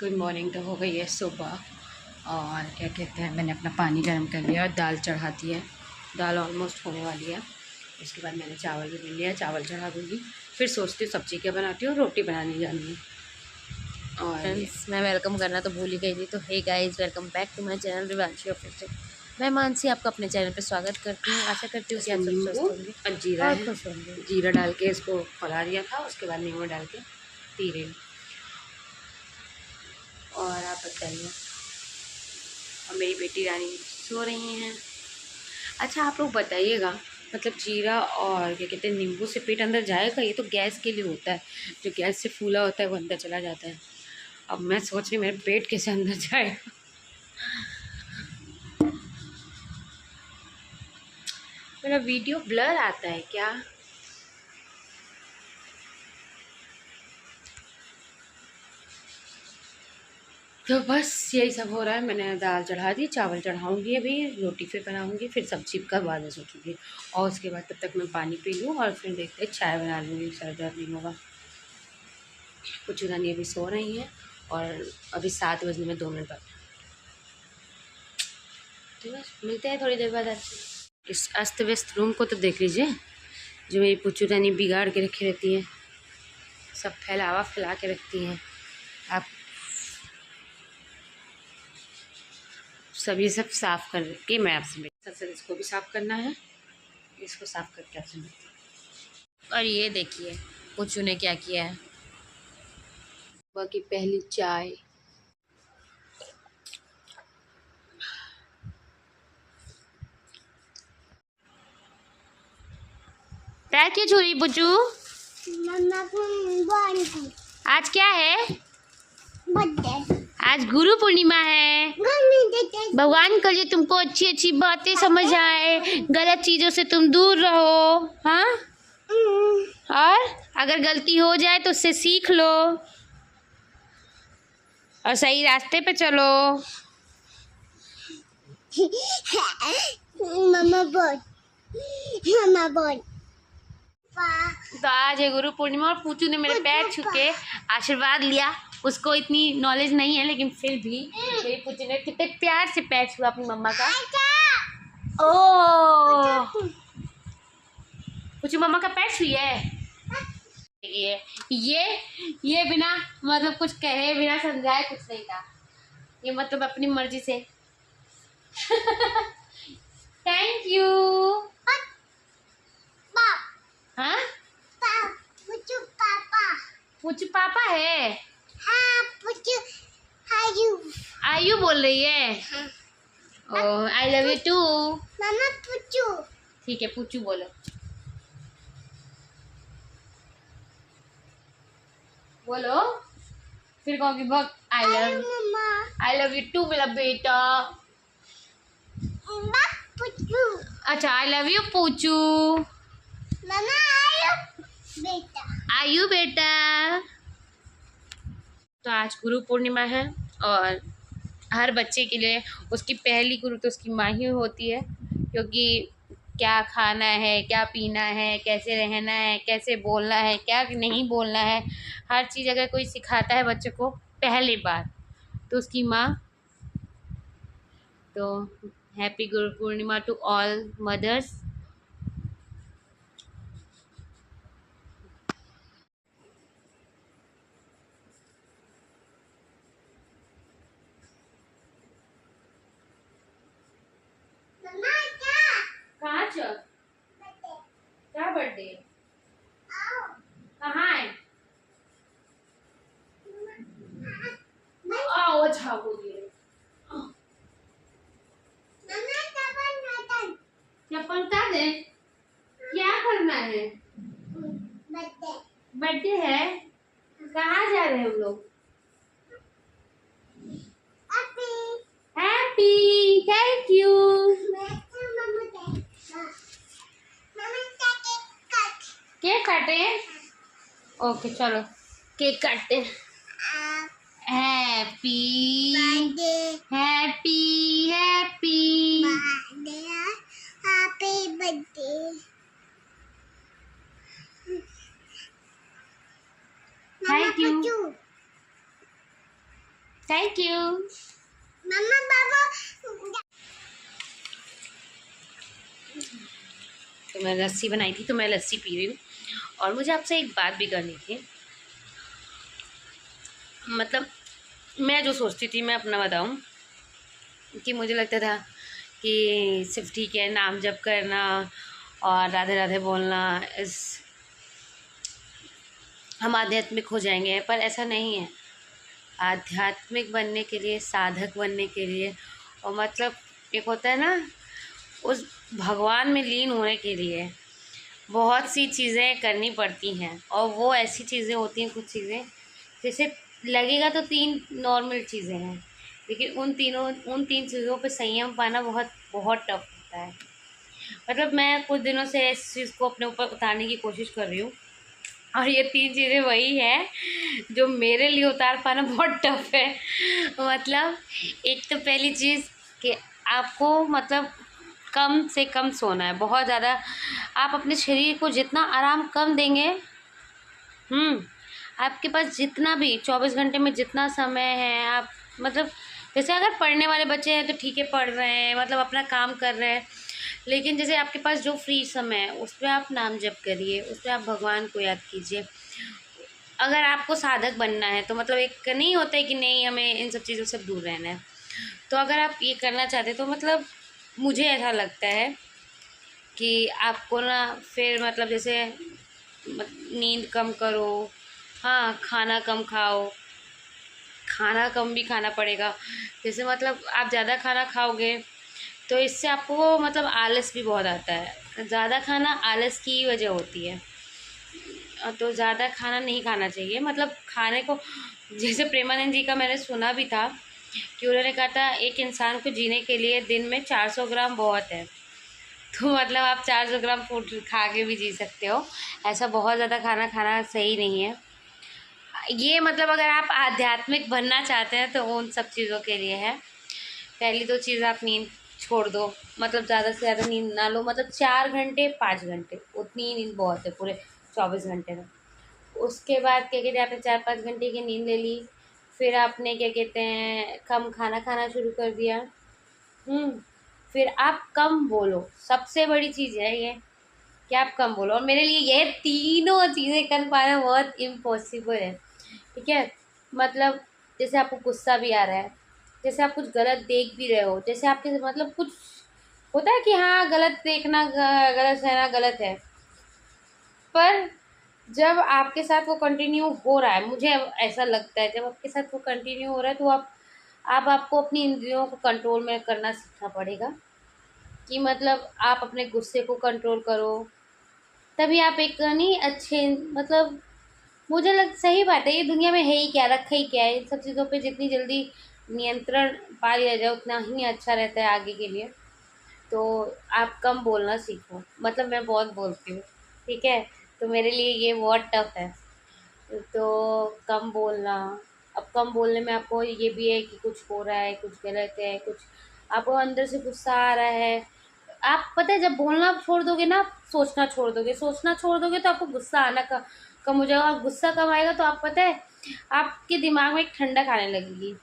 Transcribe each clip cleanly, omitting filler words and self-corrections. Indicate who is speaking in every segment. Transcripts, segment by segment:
Speaker 1: Good morning. तो हो गई है सुबह और क्या कहते हैं, मैंने अपना पानी गर्म कर लिया और दाल चढ़ा दी है। दाल ऑलमोस्ट होने वाली है। उसके बाद मैंने चावल भी ले लिया, चावल चढ़ा दूँगी। फिर सोचती हूँ सब्ज़ी क्या बनाती हूँ, रोटी बनानी जानी है। और
Speaker 2: फ्रेंड्स, मैं वेलकम करना तो भूल ही गई थी। तो hey guys, welcome back to my channel Rivanshi official. मैं मानसी आपका अपने चैनल पे स्वागत करती हूँ। आशा करती हूँ कि आप सब
Speaker 1: नींबू
Speaker 2: स्वस्थ होंगे
Speaker 1: और जीरा
Speaker 2: और
Speaker 1: है।
Speaker 2: खुश होंगे।
Speaker 1: जीरा डाल के इसको खौला दिया था, उसके बाद नींबू डाल के पी रही हूँ। और आप बताइए। और मेरी बेटी रानी सो रही हैं। अच्छा, आप लोग बताइएगा, मतलब जीरा और क्या कहते हैं नींबू से पेट अंदर जाएगा? ये तो गैस के लिए होता है, जो गैस से फूला होता है वो अंदर चला जाता है। अब मैं सोच रही मेरे पेट कैसे अंदर जाएगा। मेरा वीडियो ब्लर आता है क्या? तो बस यही सब हो रहा है। मैंने दाल चढ़ा दी, चावल चढ़ाऊँगी, अभी रोटी फिर बनाऊँगी, फिर सब्जी का बाद में सोचूँगी। और उसके बाद तब तक मैं पानी पी लूँ और फिर देखते चाय बना लूँगी, सर दर्द नहीं होगा। कुछ रानी अभी सो रही हैं और अभी 7 बजने में 2 मिनट बाकी। तो बस मिलते हैं थोड़ी देर बाद आपसे। इस अस्त व्यस्त रूम को तो देख लीजिए, जो मेरी पुच्चू रानी बिगाड़ के रखी रहती है, सब फैलावा फैला के रखती हैं। आप सब ये सब साफ़ करके मैं आपसे सबसे इसको भी साफ़ करना है, इसको साफ़ करके आपसे मिलती हूँ।
Speaker 2: और ये देखिए पुच्चू ने क्या किया है।
Speaker 1: सुबह की पहली चाय।
Speaker 2: पैर क्यों छू रही पुच्चू? आज क्या है? आज गुरु पूर्णिमा है। भगवान करे तुमको अच्छी अच्छी बातें समझ आए, गलत चीजों से तुम दूर रहो। हाँ, और अगर गलती हो जाए तो उससे सीख लो और सही रास्ते पे चलो।
Speaker 3: मम्मा बोल।
Speaker 2: तो आज है गुरु पूर्णिमा और पूछू ने मेरे पैर छू के आशीर्वाद लिया। उसको इतनी नॉलेज नहीं है, लेकिन फिर भी मेरी पूछू ने कितने प्यार से पैर छुआ अपनी मम्मा का। ओ, पूछू मम्मा का पैर छुई है। ये बिना मतलब कुछ कहे, बिना समझाए कुछ नहीं था। ये मतलब अपनी मर्जी से। Thank you. हाँ, पूछू पापा है।
Speaker 3: हाँ,
Speaker 2: आयु बोल रही है। ओह, आई लव यू टू।
Speaker 3: मम्मा पुचू।
Speaker 2: ठीक है, पूछू बोलो। बोलो, फिर कहूँगी बक आई लव यू टू मेरा बेटा।
Speaker 3: मम्मा पुचू।
Speaker 2: अच्छा, आई लव यू पूछू।
Speaker 3: मम्मा आयु बेटा।
Speaker 2: आयु बेटा। तो आज गुरु पूर्णिमा है और हर बच्चे के लिए उसकी पहली गुरु तो उसकी माँ ही होती है, क्योंकि क्या खाना है, क्या पीना है, कैसे रहना है, कैसे बोलना है, क्या नहीं बोलना है, हर चीज़ अगर कोई सिखाता है बच्चे को पहली बार तो उसकी माँ। तो happy Guru Purnima to all mothers.
Speaker 3: मम्मा क्या?
Speaker 2: कहाँ चल? क्या बर्थडे? कहाँ है? आओ, अच्छा बोलिए।
Speaker 3: मम्मा चप्पल
Speaker 2: चप्पल उतार दे। क्या करना है?
Speaker 3: बर्थडे।
Speaker 2: बर्थडे है। कहाँ जा रहे हैं हम लोग? Happy, thank you. केक काटे? ओके चलो, केक काटते हैं। Happy happy happy
Speaker 3: birthday.
Speaker 2: Thank you. Thank you.
Speaker 3: मम्मा पापा
Speaker 1: तो मैं लस्सी बनाई थी, तो मैं लस्सी पी रही हूँ। और मुझे आपसे एक बात भी करनी थी। मतलब मैं जो सोचती थी, मैं अपना बताऊँ, कि मुझे लगता था कि सिर्फ ठीक है नाम जप करना और राधे राधे बोलना, इस हम आध्यात्मिक हो जाएंगे, पर ऐसा नहीं है। आध्यात्मिक बनने के लिए, साधक बनने के लिए, और मतलब एक होता है ना, उस भगवान में लीन होने के लिए बहुत सी चीज़ें करनी पड़ती हैं। और वो ऐसी चीज़ें होती हैं, कुछ चीज़ें जैसे लगेगा तो 3 नॉर्मल चीज़ें हैं, लेकिन उन 3 चीज़ों पे संयम पाना बहुत बहुत टफ होता है। मतलब मैं कुछ दिनों से इस चीज़ को अपने ऊपर उतारने की कोशिश कर रही हूँ, और ये 3 चीज़ें वही हैं जो मेरे लिए उतार पाना बहुत टफ है। मतलब एक तो पहली चीज़ कि आपको मतलब कम से कम सोना है, बहुत ज़्यादा। आप अपने शरीर को जितना आराम कम देंगे, आपके पास जितना भी 24 घंटे में जितना समय है, आप मतलब जैसे अगर पढ़ने वाले बच्चे हैं तो ठीक है, पढ़ रहे हैं, मतलब अपना काम कर रहे हैं, लेकिन जैसे आपके पास जो फ्री समय है उस पर आप नाम जप करिए, उस पर आप भगवान को याद कीजिए। अगर आपको साधक बनना है तो मतलब एक नहीं होता है कि नहीं हमें इन सब चीज़ों से दूर रहना है, तो अगर आप ये करना चाहते हैं तो मतलब मुझे ऐसा लगता है कि आपको ना फिर मतलब जैसे नींद कम करो, हाँ खाना कम खाओ, खाना कम भी खाना पड़ेगा। जैसे मतलब आप ज़्यादा खाना खाओगे तो इससे आपको मतलब आलस भी बहुत आता है। ज़्यादा खाना आलस की ही वजह होती है, तो ज़्यादा खाना नहीं खाना चाहिए। मतलब खाने को, जैसे प्रेमानंद जी का मैंने सुना भी था कि उन्होंने कहा था एक इंसान को जीने के लिए दिन में 400 ग्राम बहुत है। तो मतलब आप 400 ग्राम फूड खा के भी जी सकते हो, ऐसा बहुत ज़्यादा खाना खाना सही नहीं है ये। मतलब अगर आप आध्यात्मिक बनना चाहते हैं तो उन सब चीज़ों के लिए है। पहली तो चीज़, आप नींद छोड़ दो, मतलब ज़्यादा से ज़्यादा नींद ना लो, मतलब 4 घंटे 5 घंटे उतनी ही नींद बहुत है पूरे 24 घंटे में। उसके बाद क्या कहते हैं, आपने 4-5 घंटे की नींद ले ली, फिर आपने क्या कहते हैं कम खाना खाना शुरू कर दिया। फिर आप कम बोलो, सबसे बड़ी चीज़ है ये कि आप कम बोलो। और मेरे लिए ये तीनों चीज़ें कर पाना बहुत इम्पॉसिबल है, ठीक है। मतलब जैसे आपको गुस्सा भी आ रहा है, जैसे आप कुछ गलत देख भी रहे हो, जैसे आपके मतलब कुछ होता है कि हाँ गलत देखना, गलत सहना गलत है, पर जब आपके साथ वो कंटिन्यू हो रहा है, मुझे ऐसा लगता है जब आपके साथ वो कंटिन्यू हो रहा है तो आपको अपनी इंद्रियों को कंट्रोल में करना सीखना पड़ेगा। कि मतलब आप अपने गुस्से को कंट्रोल करो, तभी आप एक नहीं अच्छे, मतलब मुझे सही बात है, ये दुनिया में है ही क्या, रखा ही क्या है। इन सब चीज़ों पे जितनी जल्दी नियंत्रण पा लिया जाए उतना ही अच्छा रहता है आगे के लिए। तो आप कम बोलना सीखो, मतलब मैं बहुत बोलती हूँ, ठीक है, तो मेरे लिए ये बहुत टफ है। तो कम बोलना, अब कम बोलने में आपको ये भी है कि कुछ हो रहा है, कुछ गलत है, कुछ आपको अंदर से गुस्सा आ रहा है, आप पता है जब बोलना छोड़ दोगे ना, सोचना छोड़ दोगे तो आपको गुस्सा आना कम हो जाएगा। और गुस्सा कम आएगा तो आप पता है आपके दिमाग में एक ठंडक आने लगेगी।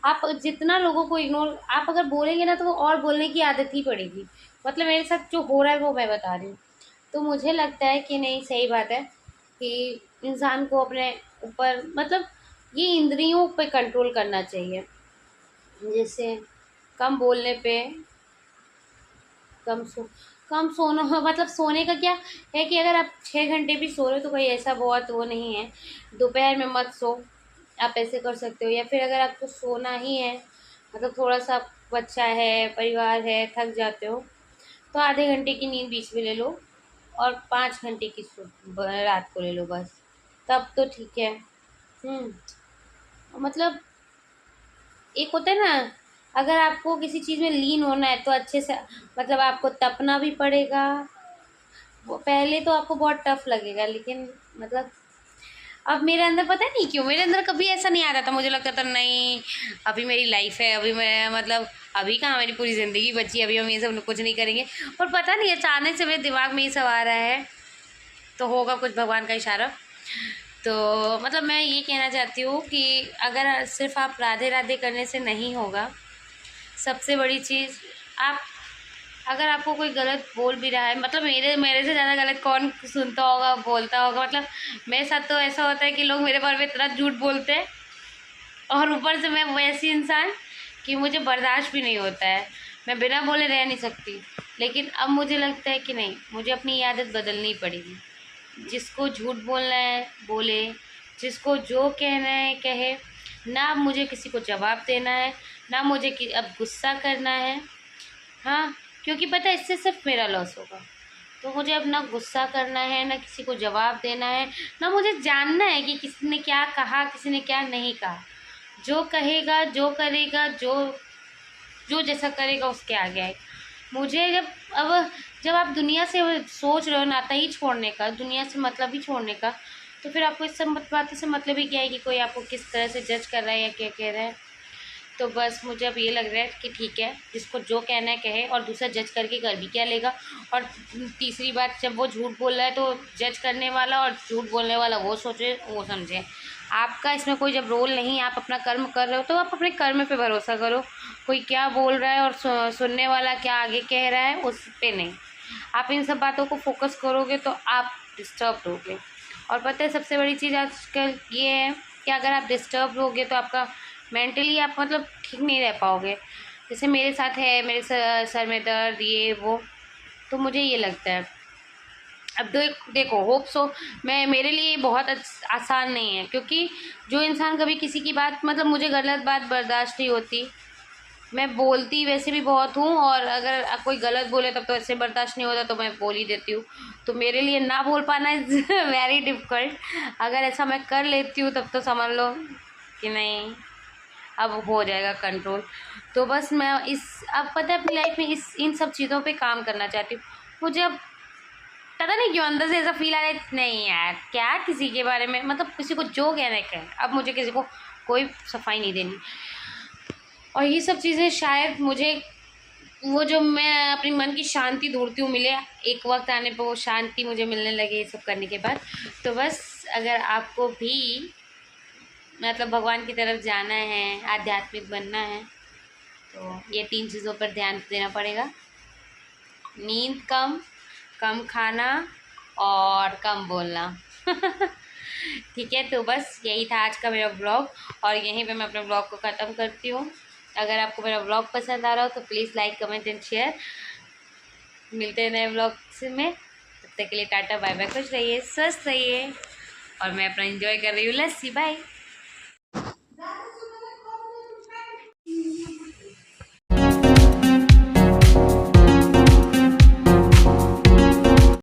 Speaker 1: आप जितना लोगों को इग्नोर आप अगर बोलेंगे ना तो वो और बोलने की आदत ही पड़ेगी। मतलब मेरे साथ जो हो रहा है वो मैं बता रही हूँ। तो मुझे लगता है कि नहीं, सही बात है कि इंसान को अपने ऊपर मतलब ये इंद्रियों पे कंट्रोल करना चाहिए। जैसे कम बोलने पे कम सो कम सोना, मतलब सोने का क्या है कि अगर आप 6 घंटे भी सो रहे हो तो कोई ऐसा बहुत वो नहीं है, दोपहर में मत सो, आप ऐसे कर सकते हो। या फिर अगर आपको सोना ही है, मतलब थोड़ा सा बच्चा है, परिवार है, थक जाते हो, तो आधे घंटे की नींद बीच में ले लो और 5 घंटे की रात को ले लो बस, तब तो ठीक है। मतलब एक होता है ना, अगर आपको किसी चीज़ में लीन होना है तो अच्छे से मतलब आपको तपना भी पड़ेगा। वो पहले तो आपको बहुत टफ लगेगा, लेकिन मतलब अब मेरे अंदर पता नहीं क्यों, मेरे अंदर कभी ऐसा नहीं आता था। मुझे लगता था नहीं अभी मेरी लाइफ है, अभी मैं मतलब अभी कहाँ मेरी पूरी ज़िंदगी बची, अभी हम ये सब कुछ नहीं करेंगे। और पता नहीं अचानक से मेरे दिमाग में ये सब आ रहा है, तो होगा कुछ भगवान का इशारा।
Speaker 2: तो मतलब मैं ये कहना चाहती हूँ कि अगर सिर्फ आप राधे राधे करने से नहीं होगा, सबसे बड़ी चीज़ आप, अगर आपको कोई गलत बोल भी रहा है, मतलब मेरे से ज़्यादा गलत कौन सुनता होगा, बोलता होगा, मतलब मेरे साथ तो ऐसा होता है कि लोग मेरे बारे में इतना झूठ बोलते हैं, और ऊपर से मैं वैसी इंसान कि मुझे बर्दाश्त भी नहीं होता है, मैं बिना बोले रह नहीं सकती। लेकिन अब मुझे लगता है कि नहीं, मुझे अपनी ये आदत बदलनी पड़ेगी। जिसको झूठ बोलना है बोले, जिसको जो कहना है कहे, ना मुझे किसी को जवाब देना है, ना मुझे अब गुस्सा करना है। हाँ, क्योंकि पता है इससे सिर्फ मेरा लॉस होगा। तो मुझे अब ना गुस्सा करना है, ना किसी को जवाब देना है, ना मुझे जानना है कि किसी ने क्या कहा, किसी ने क्या नहीं कहा। जो कहेगा, जो करेगा, जो जैसा करेगा उसके आगे आए। मुझे जब आप दुनिया से सोच रहे हो नाता ही छोड़ने का, दुनिया से मतलब ही छोड़ने का, तो फिर आपको इस सब बातों से मतलब ही क्या है कि कोई आपको किस तरह से जज कर रहा है या क्या कह रहा है। तो बस मुझे अब ये लग रहा है कि ठीक है, जिसको जो कहना है कहे, और दूसरा जज करके कर भी क्या लेगा। और तीसरी बात, जब वो झूठ बोल रहा है तो जज करने वाला और झूठ बोलने वाला वो सोचे, वो समझे। आपका इसमें कोई जब रोल नहीं, आप अपना कर्म कर रहे हो तो आप अपने कर्म पे भरोसा करो। कोई क्या बोल रहा है और सुनने वाला क्या आगे कह रहा है उस पर नहीं। आप इन सब बातों को फोकस करोगे तो आप डिस्टर्ब होगे। और पता है सबसे बड़ी चीज़ आजकल ये है कि अगर आप डिस्टर्ब होगे तो आपका मेंटली आप मतलब ठीक नहीं रह पाओगे। जैसे मेरे साथ है, मेरे सर में दर्द, ये वो, तो मुझे ये लगता है। अब देखो, होप सो मेरे लिए बहुत आसान नहीं है, क्योंकि जो इंसान कभी किसी की बात, मतलब मुझे गलत बात बर्दाश्त नहीं होती। मैं बोलती वैसे भी बहुत हूँ, और अगर कोई गलत बोले तब तो ऐसे बर्दाश्त नहीं होता, तो मैं बोल ही देती हूँ। तो मेरे लिए ना बोल पाना इज़ वेरी डिफ़िकल्ट। अगर ऐसा मैं कर लेती हूँ तब तो समझ लो कि नहीं, अब हो जाएगा कंट्रोल। तो बस मैं अब पता है अपनी लाइफ में इन सब चीज़ों पे काम करना चाहती हूँ। मुझे अब पता नहीं क्यों अंदर से ऐसा फील आ रहा है, नहीं यार क्या किसी के बारे में, मतलब किसी को जो कहना है कहे, अब मुझे किसी को कोई सफाई नहीं देनी। और ये सब चीज़ें शायद मुझे वो जो मैं अपनी मन की शांति ढूंढती हूँ मिले, एक वक्त आने पर वो शांति मुझे मिलने लगे ये सब करने के बाद। तो बस अगर आपको भी मतलब भगवान की तरफ जाना है, आध्यात्मिक बनना है, तो ये 3 चीज़ों पर ध्यान देना पड़ेगा। नींद कम, कम खाना और कम बोलना। ठीक है, तो बस यही था आज का मेरा ब्लॉग, और यहीं पे मैं अपने ब्लॉग को ख़त्म करती हूँ। अगर आपको मेरा ब्लॉग पसंद आ रहा हो तो please like, comment and share. मिलते हैं नए ब्लॉग में, तब तक के लिए टाटा बाय बाय, खुश रहिए, स्वस्थ रहिए। और मैं अपना एंजॉय कर रही हूँ लस्सी। बाय।